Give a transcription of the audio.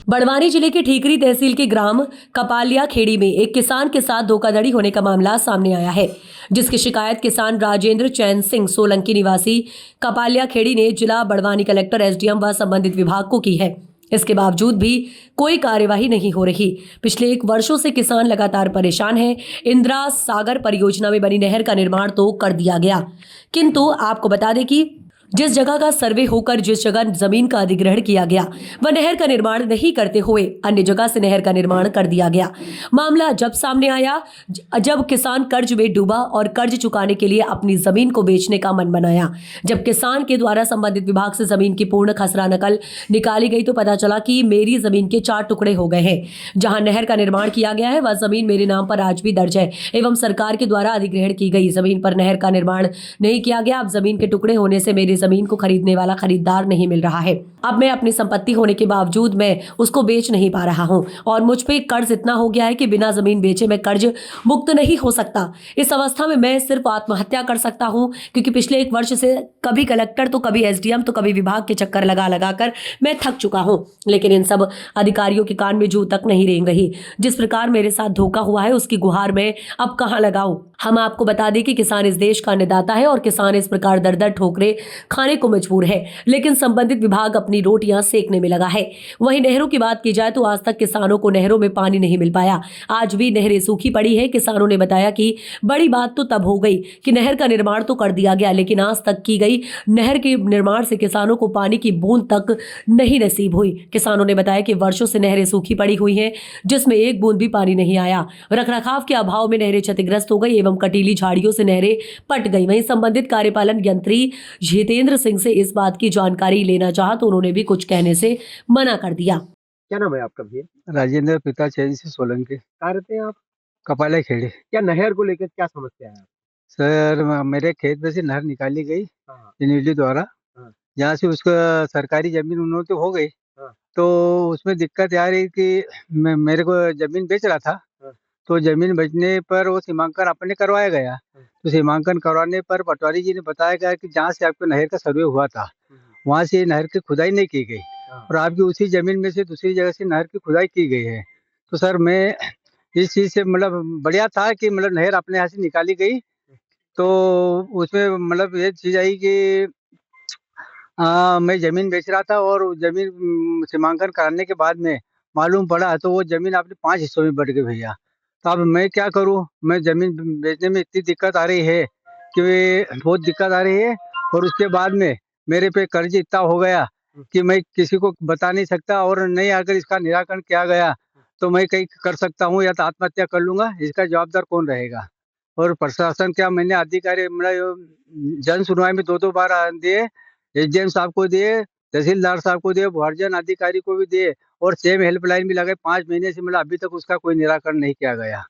बड़वानी जिले के ठीकरी तहसील के ग्राम कपालिया खेड़ी में एक किसान के साथ धोखाधड़ी होने का मामला सामने आया है, जिसकी शिकायत किसान राजेंद्र चैन सिंह सोलंकी निवासी कपालिया खेड़ी ने जिला बड़वानी कलेक्टर एसडीएम व संबंधित विभाग को की है। इसके बावजूद भी कोई कार्यवाही नहीं हो रही। पिछले 1 वर्षों से किसान लगातार परेशान है। इंदिरा सागर परियोजना में बनी नहर का निर्माण तो कर दिया गया, किंतु आपको बता दें कि जिस जगह का सर्वे होकर जिस जगह जमीन का अधिग्रहण किया गया वह नहर का निर्माण नहीं करते हुए अन्य जगह से नहर का निर्माण कर दिया गया। मामला जब सामने आया जब किसान कर्ज में डूबा और कर्ज चुकाने के लिए अपनी जमीन को बेचने का मन बनाया। जब किसान के द्वारा संबंधित विभाग से जमीन की पूर्ण खसरा नकल निकाली गई तो पता चला कि मेरी जमीन के 4 टुकड़े हो गए हैं। जहां नहर का निर्माण किया गया है वह जमीन मेरे नाम पर आज भी दर्ज है एवं सरकार के द्वारा अधिग्रहण की गई जमीन पर नहर का निर्माण नहीं किया गया। अब जमीन के टुकड़े होने से मेरी जमीन को खरीदने वाला खरीदार नहीं मिल रहा है। अब मैं अपनी संपत्ति होने के बावजूद मैं उसको बेच नहीं पा रहा हूं और मुझ पे कर्ज इतना हो गया है कि बिना जमीन बेचे मैं कर्ज मुक्त नहीं हो सकता। इस अवस्था में मैं सिर्फ आत्महत्या कर सकता हूं, क्योंकि पिछले 1 वर्ष से कभी कलेक्टर तो कभी एसडीएम तो कभी विभाग के चक्कर लगा लगा कर मैं थक चुका हूं, लेकिन इन सब अधिकारियों के कान में जू तक नहीं रेंग रही। जिस प्रकार मेरे साथ धोखा हुआ है उसकी गुहार मैं अब कहां लगाऊं। हम आपको बता दें कि किसान इस देश का अन्नदाता है और किसान इस प्रकार दर दर ठोकरे खाने को मजबूर है, लेकिन संबंधित विभाग अपनी रोटियां सेकने में लगा है। वहीं नहरों की बात की जाए तो आज तक किसानों को नहरों में पानी नहीं मिल पाया। आज भी नहरें सूखी पड़ी है। किसानों ने बताया कि बड़ी बात तो तब हो गई कि नहर का निर्माण तो कर दिया गया, लेकिन आज तक की गई नहर के निर्माण से किसानों को पानी की बूंद तक नहीं नसीब हुई। किसानों ने बताया कि वर्षों से नहरें सूखी पड़ी हुई हैं, जिसमें एक बूंद भी पानी नहीं आया। रखरखाव के अभाव में नहरें क्षतिग्रस्त हो गई एवं कटीली झाड़ियों से नहरें पट गई। वहीं संबंधित कार्यपालन यंत्री जितेंद्र सिंह से इस बात की जानकारी लेना चाहा तो उन्होंने भी कुछ कहने से मना कर दिया। क्या नाम है आपका भैया? राजेंद्र पिता चैन से सोलंकी। कहाँ रहते हैं आप? कपाले खेड़ी। क्या नहर को लेकर क्या समस्या है? सर मेरे खेत में से नहर निकाली गई हाँ, यूनिटी द्वारा, हाँ, जहाँ से उसका सरकारी जमीन उन्होंने तो हो गई, हाँ, तो उसमें दिक्कत आ रही कि मेरे को जमीन बेच रहा था, हाँ, तो जमीन बेचने पर वो सीमांकन अपने करवाया गया। हाँ, तो सीमांकन करवाने पर पटवारी जी ने बताया गया कि जहाँ से आपको नहर का सर्वे हुआ था वहाँ से नहर की खुदाई नहीं की गई हाँ, और आपकी उसी जमीन में से दूसरी जगह से नहर की खुदाई की गई है। तो सर मैं इस चीज़ से मतलब बढ़िया था कि मतलब नहर अपने यहाँ से निकाली गई, तो उसमें मतलब ये चीज़ आई कि मैं ज़मीन बेच रहा था और ज़मीन सीमांकन कराने के बाद में मालूम पड़ा तो वो ज़मीन आपने 5 हिस्सों में बँट गई भैया। तो अब मैं क्या करूँ? मैं ज़मीन बेचने में इतनी दिक्कत आ रही है कि बहुत दिक्कत आ रही है और उसके बाद में मेरे पे कर्ज इतना हो गया कि मैं किसी को बता नहीं सकता और नहीं अगर इसका निराकरण किया गया तो मैं कहीं कर सकता हूँ या तो आत्महत्या कर लूँगा। इसका जवाबदार कौन रहेगा? और प्रशासन क्या मैंने अधिकारी मतलब जन सुनवाई में 2-2 बार दिए, एसडीएम साहब को दिए, तहसीलदार साहब को दिए, भूर्जन अधिकारी को भी दिए और सेम हेल्पलाइन भी लगाई। 5 महीने से मतलब अभी तक उसका कोई निराकरण नहीं किया गया।